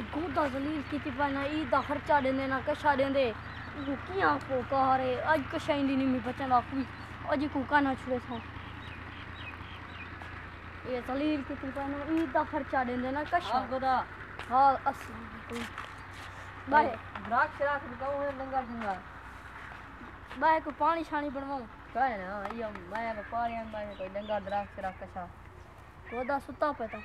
गोदा जलील की पाना ईद का खर्चा देंदे ना कशा देंदे वो किया को करे आज कशा इंदी नहीं बचना कोई आज को काना छुड़े था ये जलील की पाना ईद का खर्चा देंदे ना कशा गोदा हां अस्सलाम वालेकुम बाय द्राक्ष राख बताऊं है लंगा दूंगा बाय को पानी छानी बनवाऊं काय ना ये मैं व्यापारी में कोई लंगा द्राक्ष राख कशा गोदा सुता पता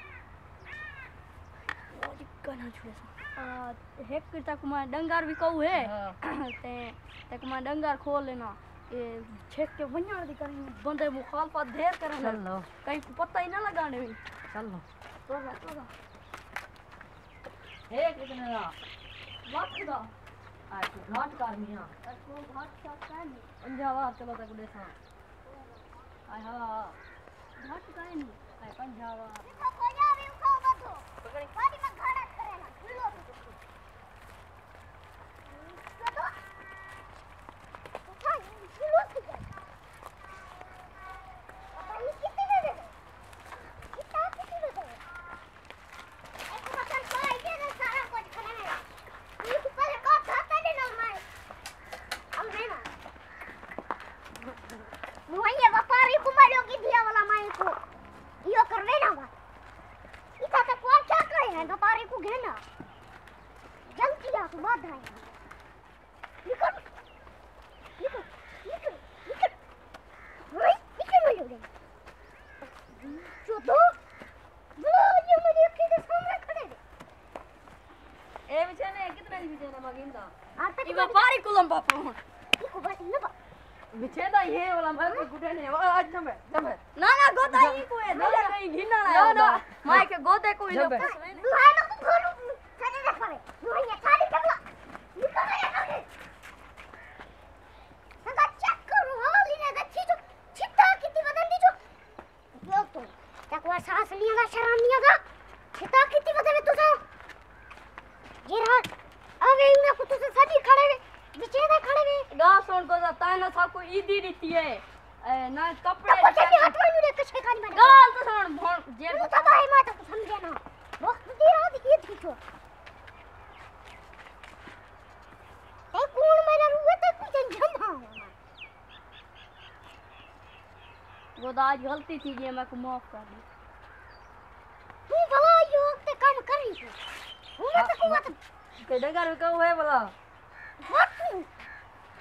आज काना छुड़े था हेक तक मैं डंगार भी कहू है ते तक मैं डंगार खोल लेना ये छेक के बन्यार दी करी बंदे मुखालफत ढेर करे चल लो कहीं को पता ही ना लगाने में चल लो तो लगा हे कितने ना वक्त दा आज घाट कर मियां को घाट का का नहीं पंजाब चलो तक देसा आय हां घाट का नहीं आय पंजाब देखो कोया भी उठाओ बतो पकड़ी पानी में घाड़ा करेला खुलो व्यापारी कुलम बापू इको बात न बा बिछेदा ये वाला मैं को गुटे ने आज जमे ना गोदा ही को है ना कहीं घिना ना ना माय के गोदे को ही जमे दुहाई ना को घोरू छने रख पावे दुहाई ये खाली टकला निकल रे आगे संगा चेक करो हाली ने गच्छी जो छिता कितनी बदन दी जो यो तो तकवा सांस लिया ना शर्म नहीं आगा छिता कितनी बदन तू सा ये रात अबे इना को तो सभी खड़े वे बिचेदा खड़े वे गा सोन को जाता है ना सा को ईदी रीति है ना कपड़े तो पछे हाथ में रे कछे खानी मारे गाल तो सोन भोन जेब तो भाई मा तो समझे ना वक्त दी रात ईद की छो ए कौन मेरा रुए तो कुछ जमा गोदा आज गलती थी ये मैं को माफ कर दी तू भला योग ते काम कर रही हूं मैं तो कुछ के डंगर का है बोला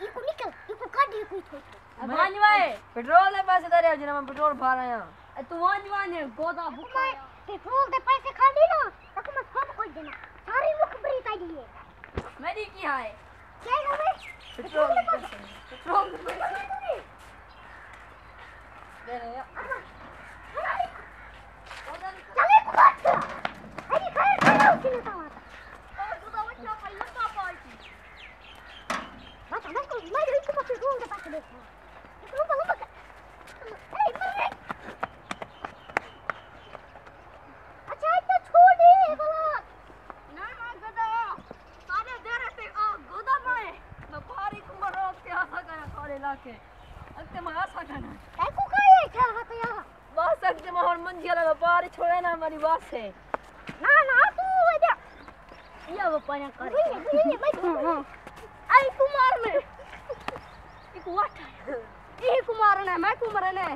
इको निकल इको काट कोई छोड़ मानवाए पेट्रोल है पैसे दे रहे हो जिना मैं पेट्रोल भर रहा हूं तू मानवाने गोदा भूखा पेट्रोल दे पैसे खा दी ना तक मैं सब कोई देना सारी मुखबरी ताई दी मेरी की है क्या है मैं पेट्रोल दे रहे हैं चले को बात अरे खैर खड़ा उसी ने के अगते में आशा करना काय को काय क्या हाथ या बस अगते में और मन जिया व्यापारी छोड़े ना हमारी बात से ना तू जा ये वो पानी कर ये मैं आई कुमार में एक वाट ये कुमार ने मैं कुमार ने